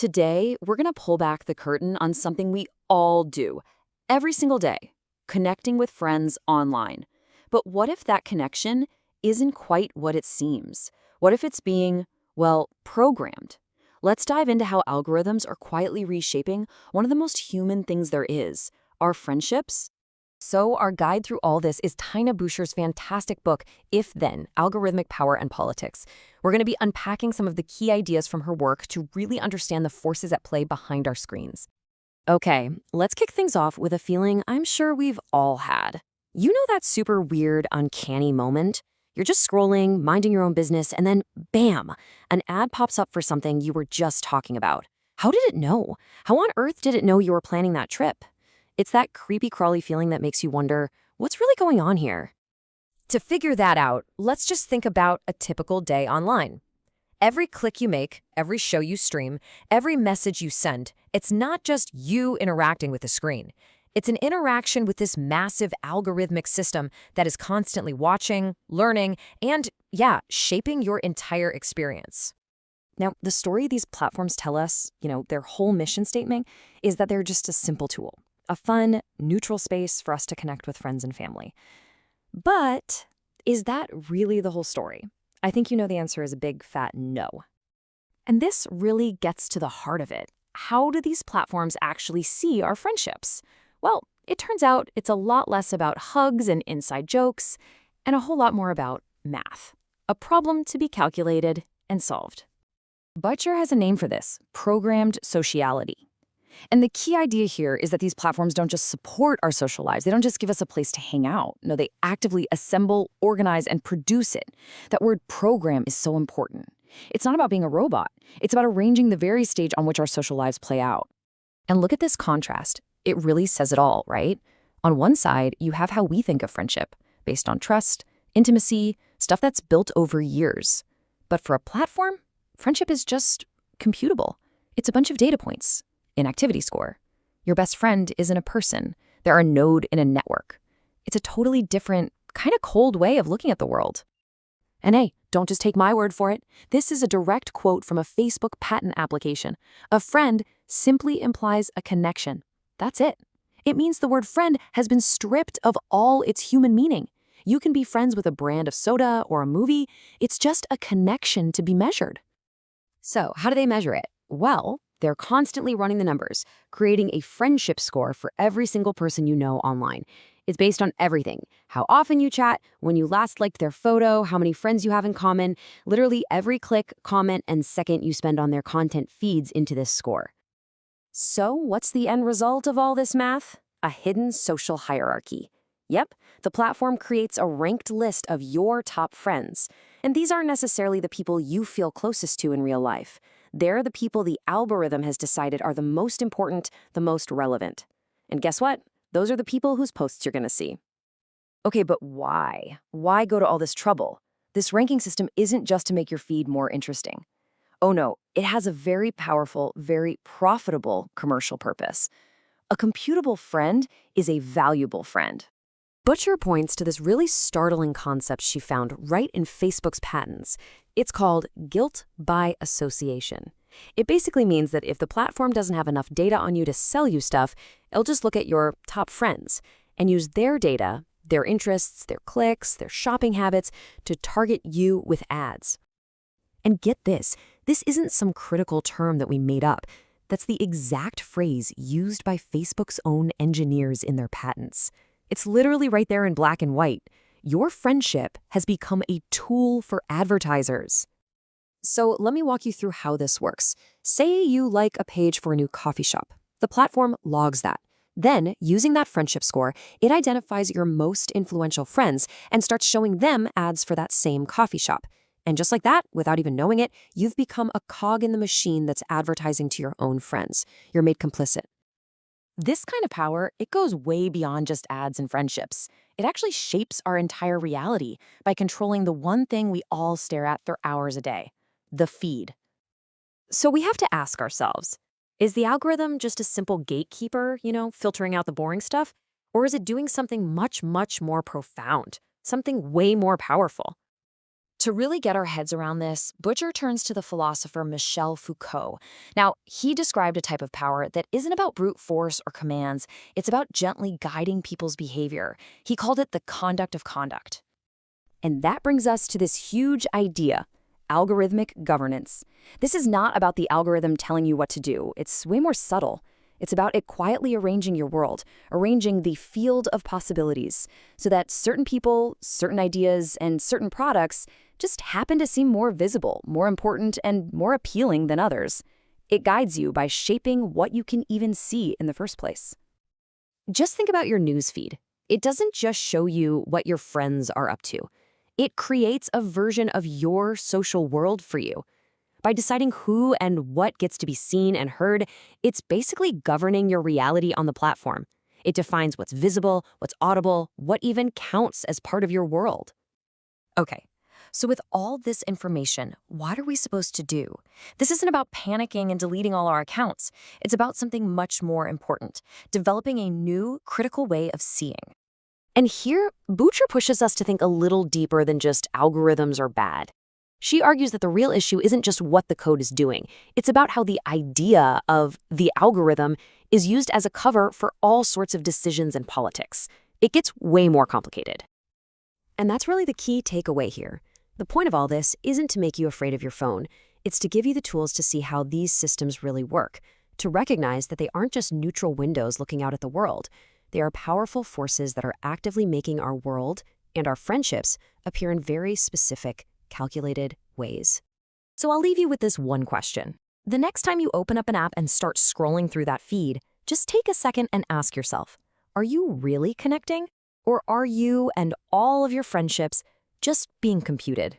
Today, we're going to pull back the curtain on something we all do every single day, connecting with friends online. But what if that connection isn't quite what it seems? What if it's being, well, programmed? Let's dive into how algorithms are quietly reshaping one of the most human things there is, our friendships. So our guide through all this is Tina Bucher's fantastic book, If Then, Algorithmic Power and Politics. We're going to be unpacking some of the key ideas from her work to really understand the forces at play behind our screens. Okay, let's kick things off with a feeling I'm sure we've all had. You know that super weird, uncanny moment? You're just scrolling, minding your own business, and then bam, an ad pops up for something you were just talking about. How did it know? How on earth did it know you were planning that trip? It's that creepy crawly feeling that makes you wonder, what's really going on here? To figure that out, let's just think about a typical day online. Every click you make, every show you stream, every message you send, it's not just you interacting with the screen. It's an interaction with this massive algorithmic system that is constantly watching, learning, and, shaping your entire experience. Now, the story these platforms tell us, their whole mission statement, is that they're just a simple tool. A fun, neutral space for us to connect with friends and family. But is that really the whole story? I think you know the answer is a big, fat no. And this really gets to the heart of it. How do these platforms actually see our friendships? Well, it turns out it's a lot less about hugs and inside jokes, and a whole lot more about math. A problem to be calculated and solved. Bucher has a name for this, programmed sociality. And the key idea here is that these platforms don't just support our social lives. They don't just give us a place to hang out. No, they actively assemble, organize, and produce it. That word program is so important. It's not about being a robot. It's about arranging the very stage on which our social lives play out. And look at this contrast. It really says it all, right? On one side, you have how we think of friendship, based on trust, intimacy, stuff that's built over years. But for a platform, friendship is just computable. It's a bunch of data points. An activity score. Your best friend isn't a person. They're a node in a network. It's a totally different, kind of cold way of looking at the world. And hey, don't just take my word for it. This is a direct quote from a Facebook patent application. A friend simply implies a connection. That's it. It means the word friend has been stripped of all its human meaning. You can be friends with a brand of soda or a movie. It's just a connection to be measured. So, how do they measure it? Well, they're constantly running the numbers, creating a friendship score for every single person you know online. It's based on everything. How often you chat, when you last liked their photo, how many friends you have in common. Literally every click, comment, and second you spend on their content feeds into this score. So what's the end result of all this math? A hidden social hierarchy. Yep, the platform creates a ranked list of your top friends. And these aren't necessarily the people you feel closest to in real life. They're the people the algorithm has decided are the most important, the most relevant. And guess what? Those are the people whose posts you're going to see. Okay, but why? Why go to all this trouble? This ranking system isn't just to make your feed more interesting. Oh no, it has a very powerful, very profitable commercial purpose. A computable friend is a valuable friend. Bucher points to this really startling concept she found right in Facebook's patents. It's called guilt by association. It basically means that if the platform doesn't have enough data on you to sell you stuff, it'll just look at your top friends and use their data, their interests, their clicks, their shopping habits to target you with ads. And get this isn't some critical term that we made up. That's the exact phrase used by Facebook's own engineers in their patents. It's literally right there in black and white. Your friendship has become a tool for advertisers. So let me walk you through how this works. Say you like a page for a new coffee shop. The platform logs that. Then, using that friendship score, it identifies your most influential friends and starts showing them ads for that same coffee shop. And just like that, without even knowing it, you've become a cog in the machine that's advertising to your own friends. You're made complicit. This kind of power, it goes way beyond just ads and friendships. It actually shapes our entire reality by controlling the one thing we all stare at for hours a day, the feed. So we have to ask ourselves, is the algorithm just a simple gatekeeper, filtering out the boring stuff? Or is it doing something much, much more profound, something way more powerful? To really get our heads around this, Butcher turns to the philosopher Michel Foucault. Now, he described a type of power that isn't about brute force or commands, it's about gently guiding people's behavior. He called it the conduct of conduct. And that brings us to this huge idea: algorithmic governance. This is not about the algorithm telling you what to do. It's way more subtle. It's about it quietly arranging your world, arranging the field of possibilities, so that certain people, certain ideas, and certain products just happen to seem more visible, more important, and more appealing than others. It guides you by shaping what you can even see in the first place. Just think about your news feed. It doesn't just show you what your friends are up to. It creates a version of your social world for you. By deciding who and what gets to be seen and heard, it's basically governing your reality on the platform. It defines what's visible, what's audible, what even counts as part of your world. Okay, so with all this information, what are we supposed to do? This isn't about panicking and deleting all our accounts. It's about something much more important: developing a new, critical way of seeing. And here, Bucher pushes us to think a little deeper than just algorithms are bad. She argues that the real issue isn't just what the code is doing. It's about how the idea of the algorithm is used as a cover for all sorts of decisions in politics. It gets way more complicated. And that's really the key takeaway here. The point of all this isn't to make you afraid of your phone. It's to give you the tools to see how these systems really work, to recognize that they aren't just neutral windows looking out at the world. They are powerful forces that are actively making our world and our friendships appear in very specific, calculated ways. So I'll leave you with this one question. The next time you open up an app and start scrolling through that feed, just take a second and ask yourself, are you really connecting? Or are you and all of your friendships just being computed?